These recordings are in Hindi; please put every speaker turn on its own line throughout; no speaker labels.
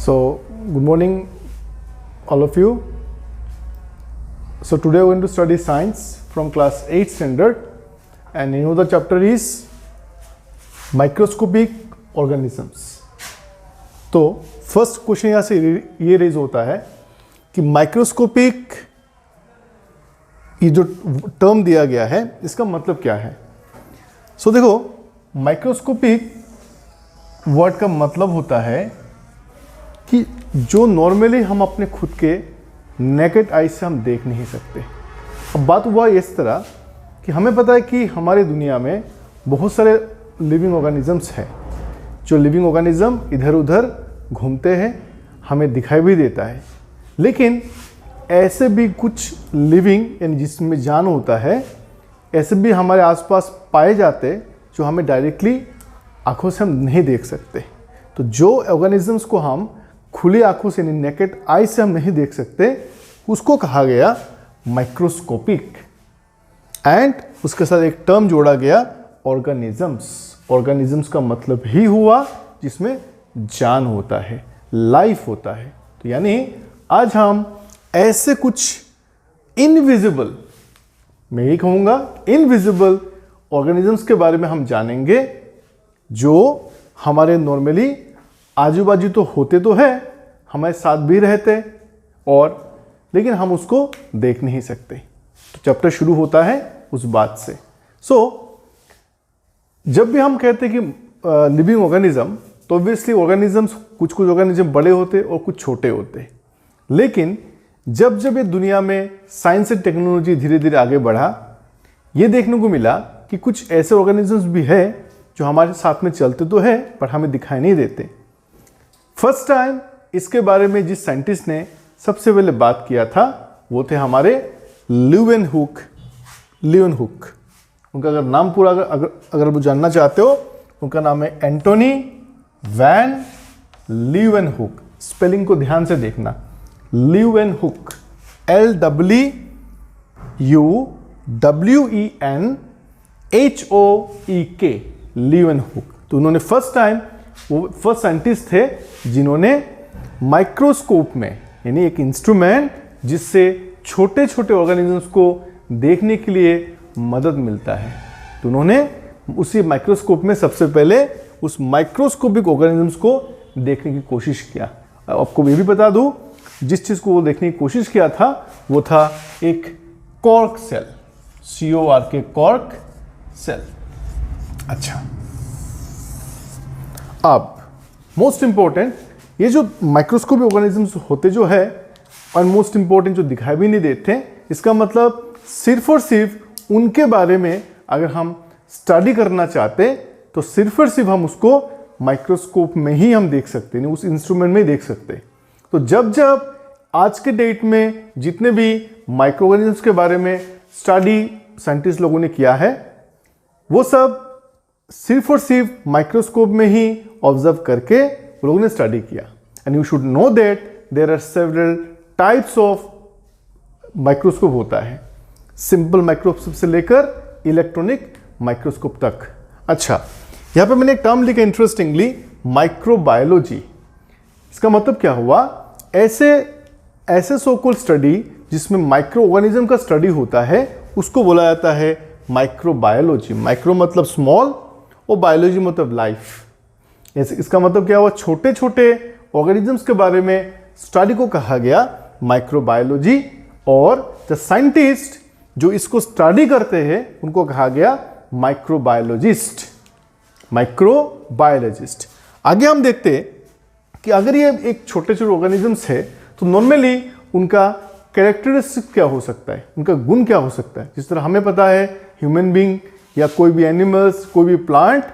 So, good morning, all of you. So, today we are going to study science from class 8 standard, and you know the chapter is microscopic organisms. तो फर्स्ट क्वेश्चन यहाँ से ये रेज होता है कि माइक्रोस्कोपिक ये जो टर्म दिया गया है इसका मतलब क्या है. सो देखो, माइक्रोस्कोपिक वर्ड का मतलब होता है कि जो नॉर्मली हम अपने खुद के नेकेड आई से हम देख नहीं सकते. अब बात हुआ इस तरह कि हमें पता है कि हमारे दुनिया में बहुत सारे लिविंग ऑर्गेनिजम्स हैं. जो लिविंग ऑर्गेनिज्म इधर उधर घूमते हैं, हमें दिखाई भी देता है. लेकिन ऐसे भी कुछ लिविंग यानी जिसमें जान होता है, ऐसे भी हमारे आसपास पाए जाते जो हमें डायरेक्टली आंखों से हम नहीं देख सकते. तो जो ऑर्गेनिजम्स को हम खुली आंखों से यानी नेकेड आई से हम नहीं देख सकते, उसको कहा गया माइक्रोस्कोपिक. एंड उसके साथ एक टर्म जोड़ा गया ऑर्गेनिजम्स. ऑर्गेनिजम्स का मतलब ही हुआ जिसमें जान होता है, लाइफ होता है. तो यानी आज हम ऐसे कुछ इनविजिबल, मैं यही कहूँगा इनविजिबल ऑर्गेनिजम्स के बारे में हम जानेंगे जो हमारे नॉर्मली आजू बाजू तो होते तो है, हमारे साथ भी रहते और लेकिन हम उसको देख नहीं सकते. तो चैप्टर शुरू होता है उस बात से. सो जब भी हम कहते हैं कि लिविंग ऑर्गेनिज्म, तो ऑब्वियसली ऑर्गेनिजम्स कुछ ऑर्गेनिज्म बड़े होते और कुछ छोटे होते. लेकिन जब जब ये दुनिया में साइंस एंड टेक्नोलॉजी धीरे धीरे आगे बढ़ा, ये देखने को मिला कि कुछ ऐसे ऑर्गेनिजम्स भी है जो हमारे साथ में चलते तो है पर हमें दिखाई नहीं देते. फर्स्ट टाइम इसके बारे में जिस साइंटिस्ट ने सबसे पहले बात किया था वो थे हमारे लीवेनहुक. उनका अगर नाम पूरा अगर वो जानना चाहते हो, उनका नाम है एंटोनी वैन लीवेनहुक. स्पेलिंग को ध्यान से देखना, लीवेनहुक, LWENHOEK, लीवेनहुक. तो उन्होंने फर्स्ट टाइम, वो फर्स्ट साइंटिस्ट थे जिन्होंने माइक्रोस्कोप में यानी एक इंस्ट्रूमेंट जिससे छोटे छोटे ऑर्गेनिजम्स को देखने के लिए मदद मिलता है, तो उन्होंने उसी माइक्रोस्कोप में सबसे पहले उस माइक्रोस्कोपिक ऑर्गेनिजम्स को देखने की कोशिश किया. आपको ये भी बता दूं, जिस चीज को वो देखने की कोशिश किया था वो था एक cork cell, CORK, cork cell. अच्छा, अब मोस्ट इंपॉर्टेंट, ये जो माइक्रोस्कोपिक ऑर्गेनिजम्स होते जो है और मोस्ट इंपॉर्टेंट जो दिखाई भी नहीं देते, इसका मतलब सिर्फ और सिर्फ उनके बारे में अगर हम स्टडी करना चाहते तो सिर्फ और सिर्फ हम उसको माइक्रोस्कोप में ही हम देख सकते, नहीं उस इंस्ट्रूमेंट में ही देख सकते. तो जब जब आज के डेट में जितने भी माइक्रो ऑर्गेनिजम्स के बारे में स्टडी साइंटिस्ट लोगों ने किया है, वो सब सिर्फ और सिर्फ माइक्रोस्कोप में ही ऑब्जर्व करके लोगों ने स्टडी किया. And you should know that there are several types of microscope होता है, सिंपल माइक्रोस्कोप से लेकर इलेक्ट्रॉनिक माइक्रोस्कोप तक. अच्छा, यहां पे मैंने एक टर्म लिखा इंटरेस्टिंगली, माइक्रोबायोलॉजी. इसका मतलब क्या हुआ, ऐसे सो कॉल्ड स्टडी जिसमें माइक्रो ऑर्गेनिज्म का स्टडी होता है उसको बोला जाता है माइक्रोबायोलॉजी. माइक्रो मतलब स्मॉल और बायोलॉजी मतलब लाइफ. इसका मतलब क्या हुआ, छोटे छोटे ऑर्गेनिजम्स के बारे में स्टडी को कहा गया माइक्रोबायोलॉजी, और द साइंटिस्ट जो इसको स्टडी करते हैं उनको कहा गया माइक्रोबायोलॉजिस्ट. आगे हम देखते हैं कि अगर ये एक छोटे छोटे ऑर्गेनिजम्स है तो नॉर्मली उनका कैरेक्टरिस्टिक क्या हो सकता है, उनका गुण क्या हो सकता है. जिस तरह हमें पता है ह्यूमन बीइंग या कोई भी एनिमल्स, कोई भी प्लांट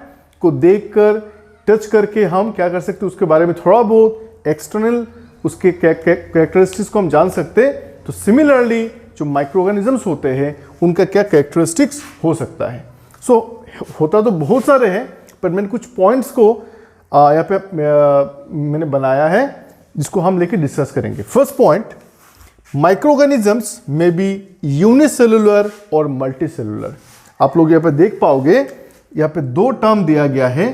को देखकर, टच करके हम क्या कर सकते हैं, उसके बारे में थोड़ा बहुत एक्सटर्नल उसके कैरेक्टरिस्टिक्स को हम जान सकते. तो सिमिलरली जो माइक्रो ऑर्गेनिजम्स होते हैं उनका क्या कैरेक्टरिस्टिक्स हो सकता है. सो होता तो बहुत सारे हैं, पर मैंने कुछ पॉइंट्स को यहाँ पे मैंने बनाया है जिसको हम लेके डिस्कस करेंगे. फर्स्ट पॉइंट, माइक्रो ऑर्गेनिजम्स में बी यूनिसेलुलर और मल्टीसेलुलर. आप लोग यहाँ पे देख पाओगे, यहाँ पे दो टर्म दिया गया है,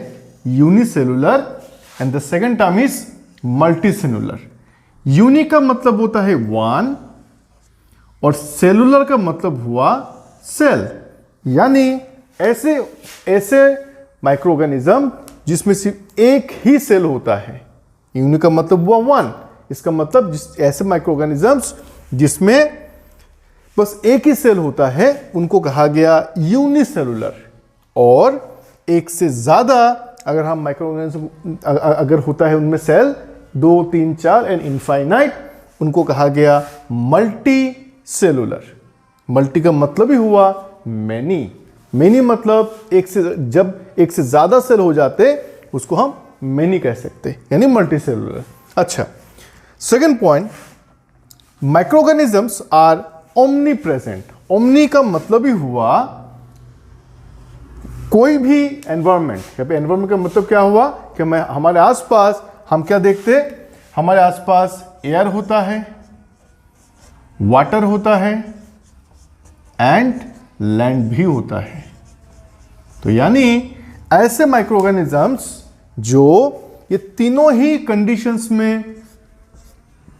unicellular and the second term is multi cellular. Unique का मतलब होता है वन और सेलुलर का मतलब हुआ सेल, यानी ऐसे ऐसे माइक्रो ऑर्गेनिज्म जिसमें सिर्फ एक ही सेल होता है। यूनिक का मतलब हुआ वन, इसका मतलब ऐसे माइक्रो ऑर्गेनिजम्स जिसमें बस एक ही सेल होता है उनको कहा गया यूनिसेलुलर। और एक से ज्यादा अगर हम माइक्रो ऑर्गेनिज्म अगर होता है उनमें सेल 2, 3, 4 एंड इनफाइनाइट, उनको कहा गया मल्टी सेलुलर। मल्टी का मतलब ही हुआ मैनी। मैनी मतलब जब एक से ज्यादा सेल हो जाते उसको हम मैनी कह सकते, यानी मल्टी सेलुलर। अच्छा, second point, microorganisms are omnipresent. Omni का मतलब ही हुआ कोई भी एनवायरमेंट। यहाँ पे एनवायरमेंट का मतलब क्या हुआ कि हमारे आसपास हम क्या देखते, हमारे आसपास एयर होता है, वाटर होता है एंड लैंड भी होता है। तो यानी ऐसे माइक्रो ऑर्गेनिजम्स जो ये तीनों ही कंडीशंस में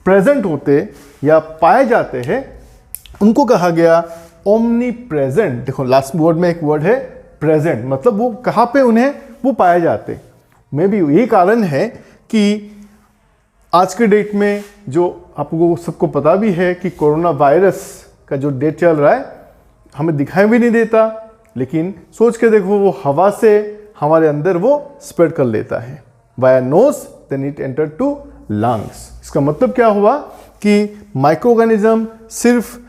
प्रेजेंट होते या पाए जाते हैं उनको कहा गया ओमनी प्रेजेंट। देखो लास्ट वर्ड में एक वर्ड है प्रेजेंट, मतलब वो कहाँ पे उन्हें वो पाए जाते। मे भी यही कारण है कि आज के डेट में जो आपको सबको पता भी है कि कोरोना वायरस का जो डेट चल रहा है हमें दिखाई भी नहीं देता, लेकिन सोच के देखो वो हवा से हमारे अंदर वो स्प्रेड कर लेता है via nose, then it enter to lungs. इसका मतलब क्या हुआ कि माइक्रो ऑर्गेनिज्म सिर्फ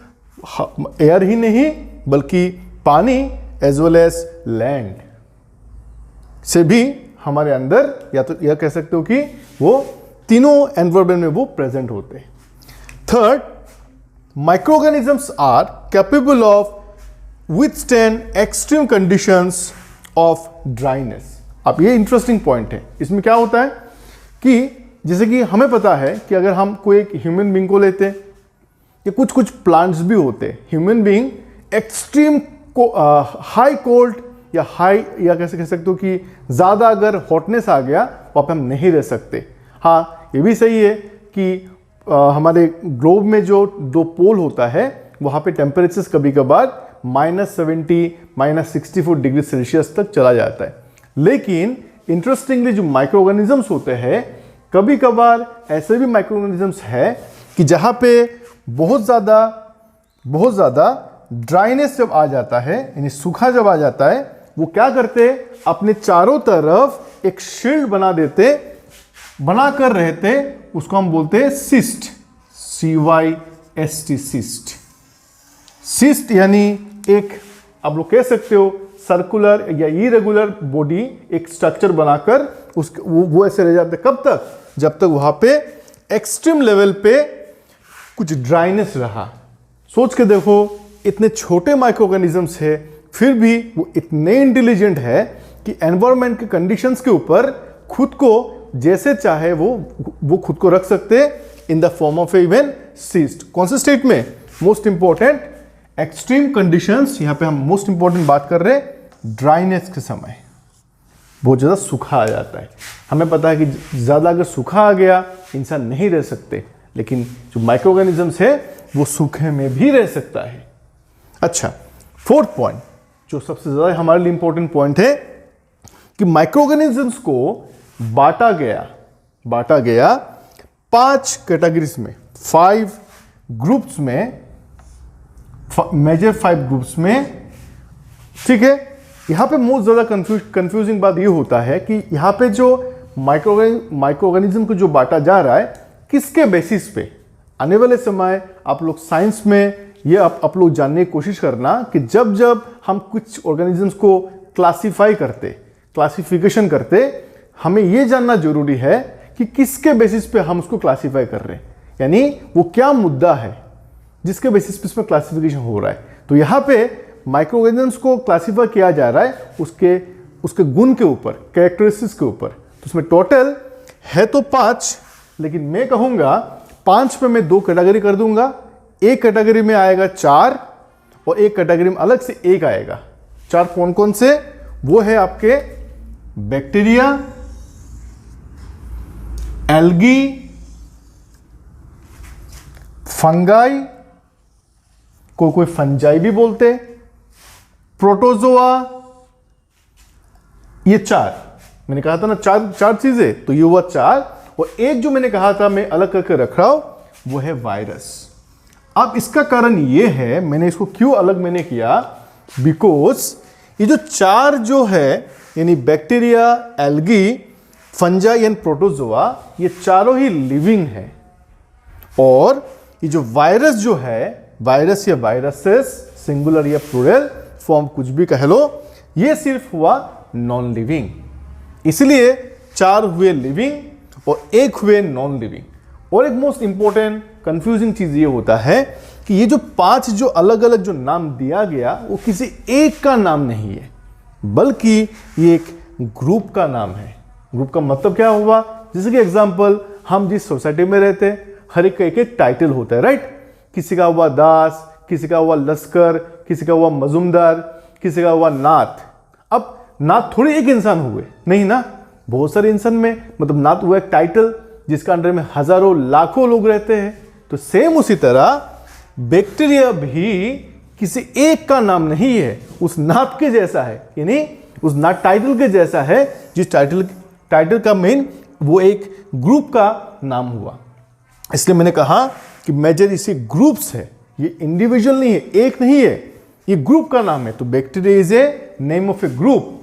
एयर ही नहीं बल्कि पानी एज वेल एज लैंड से भी हमारे अंदर, या तो यह कह सकते हो कि वो तीनों एनवायरमेंट में वो प्रेजेंट होते हैं। Third, microorganisms are capable of withstand extreme conditions of dryness. अब ये इंटरेस्टिंग पॉइंट है। इसमें क्या होता है कि जैसे कि हमें पता है कि अगर हम कोई एक ह्यूमन बीइंग को लेते हैं या कुछ प्लांट्स भी होते हैं, human being extreme high cold या हाई, या कैसे कह सकते हो कि ज़्यादा अगर हॉटनेस आ गया वहाँ पे हम नहीं रह सकते। हाँ, ये भी सही है कि हमारे ग्लोब में जो 2 पोल होता है वहाँ पे टेम्परेचर्स कभी कभार -70, -64 डिग्री सेल्सियस तक चला जाता है। लेकिन इंटरेस्टिंगली जो माइक्रो ऑर्गेनिजम्स होते हैं, कभी कभार ऐसे भी माइक्रो ऑर्गेनिजम्स है कि जहाँ पे बहुत ज़्यादा ड्राइनेस जब आ जाता है, यानी सूखा जब आ जाता है, वो क्या करते, अपने चारों तरफ एक शील्ड बना कर रहते, उसको हम बोलते हैं सिस्ट, CYST, सिस्ट। सिस्ट यानी एक, आप लोग कह सकते हो सर्कुलर या इरेगुलर बॉडी, एक स्ट्रक्चर बनाकर वो ऐसे रह जाते। कब तक? जब तक वहां पे एक्सट्रीम लेवल पे कुछ ड्राइनेस रहा। सोच के देखो, इतने छोटे माइक्रो ऑर्गेनिजम्स है फिर भी वो इतने इंटेलिजेंट है कि एनवायरनमेंट के कंडीशंस के ऊपर खुद को जैसे चाहे वो खुद को रख सकते in the form of even cyst. कौन से स्टेट में? Most important extreme conditions. यहां पे हम मोस्ट इंपॉर्टेंट बात कर रहे हैं ड्राइनेस के समय, बहुत ज़्यादा सूखा आ जाता है। हमें पता है कि ज़्यादा अगर सूखा आ गया इंसान नहीं रह सकते, लेकिन जो माइक्रो ऑर्गेनिजम्स है वो सूखे में भी रह सकता है। अच्छा, फोर्थ पॉइंट जो सबसे ज़्यादा हमारे लिए इंपॉर्टेंट पॉइंट है कि माइक्रो ऑर्गेनिजम्स को बांटा गया 5 कैटेगरीज में, 5 ग्रुप्स में, मेजर 5 ग्रुप्स में। ठीक है, यहां पे मोस्ट ज्यादा कंफ्यूजिंग बात ये होता है कि यहां पे जो माइक्रो ऑर्गेनिज्म को जो बांटा जा रहा है किसके बेसिस पे। आने वाले समय आप लोग साइंस में ये आप लोग जानने की कोशिश करना कि जब हम कुछ ऑर्गेनिजम्स को क्लासिफिकेशन करते, हमें ये जानना जरूरी है कि किसके बेसिस पे हम उसको क्लासीफाई कर रहे हैं, यानी वो क्या मुद्दा है जिसके बेसिस पे इसमें क्लासिफिकेशन हो रहा है। तो यहाँ पे माइक्रो ऑर्गेनिजम्स को क्लासीफाई किया जा रहा है उसके गुण के ऊपर, कैरेक्टरिस्टिक्स के ऊपर। तो उसमें टोटल है तो 5, लेकिन मैं कहूँगा 5 पे मैं 2 कैटेगरी कर दूंगा। एक कैटेगरी में आएगा 4 और एक कैटेगरी में अलग से 1 आएगा। 4 कौन कौन से? वो है आपके बैक्टीरिया, एल्गी, फंगाई, कोई फंजाई भी बोलते, प्रोटोजोआ, ये चार मैंने कहा था ना, चार चीजें, तो ये हुआ चार। और एक जो मैंने कहा था मैं अलग करके रख रहा हूं वो है वायरस। अब इसका कारण ये है, मैंने इसको क्यों अलग मैंने किया, बिकॉज ये जो चार जो है यानी bacteria, algae, fungi and protozoa, ये चारों ही लिविंग है। और ये जो वायरस जो है, वायरस या वायरसेस, सिंगुलर या प्लूरल फॉर्म कुछ भी कह लो, ये सिर्फ हुआ नॉन लिविंग। इसलिए चार हुए लिविंग और एक हुए नॉन लिविंग। और एक मोस्ट इंपॉर्टेंट कंफ्यूजिंग चीज ये होता है कि ये जो पांच जो अलग अलग जो नाम दिया गया वो किसी एक का नाम नहीं है, बल्कि ये एक ग्रुप का नाम है। ग्रुप का मतलब क्या हुआ, जैसे कि एग्जांपल, हम जिस सोसाइटी में रहते हैं हर एक का एक टाइटल होता है, राइट। किसी का हुआ दास, किसी का हुआ लश्कर, किसी का हुआ मजुमदार, किसी का हुआ नाथ। अब नाथ थोड़ी एक इंसान हुए, नहीं ना, बहुत सारे इंसान में, मतलब नाथ हुआ एक टाइटल जिसका अंडर में हजारों लाखों लोग रहते हैं। तो सेम उसी तरह बैक्टीरिया भी किसी एक का नाम नहीं है, उस नाथ के जैसा है, यानी उस नाथ टाइटल के जैसा है, जिस टाइटल का मेन वो एक ग्रुप का नाम हुआ। इसलिए मैंने कहा कि मेजर इसे ग्रुप्स है, ये इंडिविजुअल नहीं है, एक नहीं है, ये ग्रुप का नाम है। तो bacteria is a name of A group,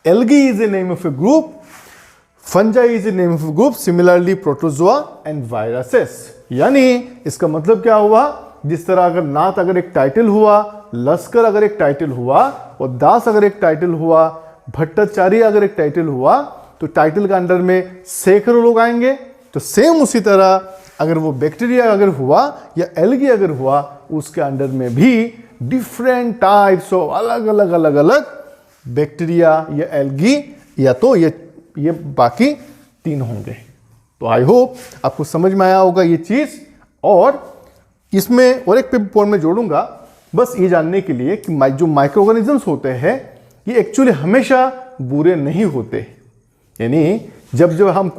algae is a name of A group, fungi is a name of A group, similarly protozoa and viruses. यानी इसका मतलब क्या हुआ, जिस तरह अगर नाथ अगर एक टाइटल हुआ, लश्कर अगर एक टाइटल हुआ, और दास अगर एक टाइटल हुआ, भट्टाचार्य अगर एक टाइटल हुआ, तो टाइटल के अंडर में सैकड़ों लोग आएंगे। तो सेम उसी तरह अगर वो बैक्टीरिया अगर हुआ या एल्गी अगर हुआ, उसके अंडर में भी डिफरेंट टाइप्स ऑफ अलग अलग बैक्टीरिया या एल्गी या तो ये बाकी तीन होंगे। तो आई होप आपको समझ में आया होगा ये चीज। और इसमें और एक पॉइंट में जोड़ूंगा, बस ये जानने के लिए कि जो माइक्रो ऑर्गेनिजम्स होते हैं ये एक्चुअली हमेशा बुरे नहीं होते। यानी जब हम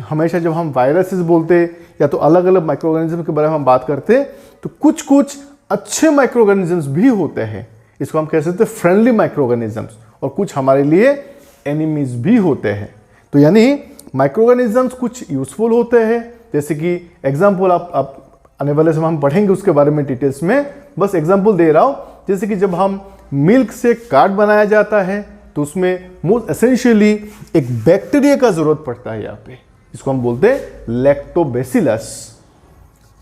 हमेशा जब हम वायरसेस बोलते या तो अलग अलग माइक्रो ऑर्गेनिज्म के बारे में हम बात करते, तो कुछ अच्छे माइक्रो ऑर्गेनिजम्स भी होते हैं, इसको हम कह सकते हैं फ्रेंडली माइक्रो ऑर्गेनिजम्स, और कुछ हमारे लिए एनिमीज भी होते हैं। तो यानी माइक्रो ऑर्गेनिजम्स कुछ यूजफुल होते हैं, जैसे कि एग्जाम्पल आप आने वाले समय हम पढ़ेंगे उसके बारे में डिटेल्स में, बस एग्जाम्पल दे रहा हूं। जैसे कि जब हम मिल्क से कार्ड बनाया जाता है तो उसमें मोस्ट एसेंशियली एक बैक्टीरिया का जरूरत पड़ता है, यहाँ पे इसको हम बोलते हैं लैक्टोबैसिलस।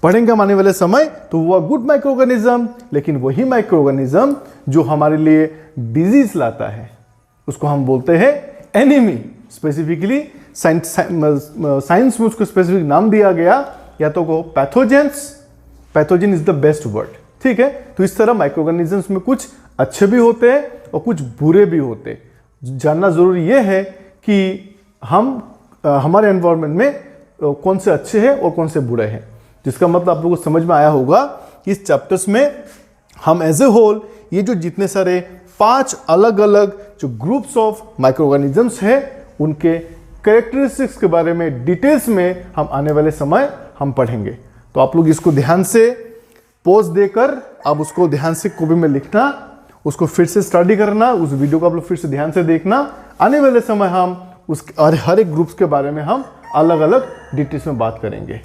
पढ़ेंगे हम आने वाले समय, तो वो गुड माइक्रो ऑर्गेनिज्म, लेकिन वही माइक्रो ऑर्गेनिज्म जो हमारे लिए डिजीज लाता है उसको हम बोलते हैं एनिमी। स्पेसिफिकली साइंस में उसको स्पेसिफिक नाम दिया गया, या तो को pathogens, pathogen is the best word, ठीक है। तो इस तरह माइक्रो ऑर्गेनिजम्स में कुछ अच्छे भी होते हैं और कुछ बुरे भी होते हैं। जानना जरूरी यह है कि हमारे एनवायरनमेंट में कौन से अच्छे हैं और कौन से बुरे हैं, जिसका मतलब आप लोगों को समझ में आया होगा। इस चैप्टर्स में हम एज ए होल ये जो जितने सारे 5 अलग अलग जो ग्रुप्स ऑफ माइक्रो ऑर्गेनिजम्स हैं उनके कैरेक्टरिस्टिक्स के बारे में डिटेल्स में हम आने वाले समय हम पढ़ेंगे। तो आप लोग इसको ध्यान से पॉज देकर आप उसको ध्यान से कॉपी में लिखना, उसको फिर से स्टडी करना, उस वीडियो को आप लोग फिर से ध्यान से देखना। आने वाले समय हम उस हर एक ग्रुप्स के बारे में हम अलग अलग डिटेल्स में बात करेंगे।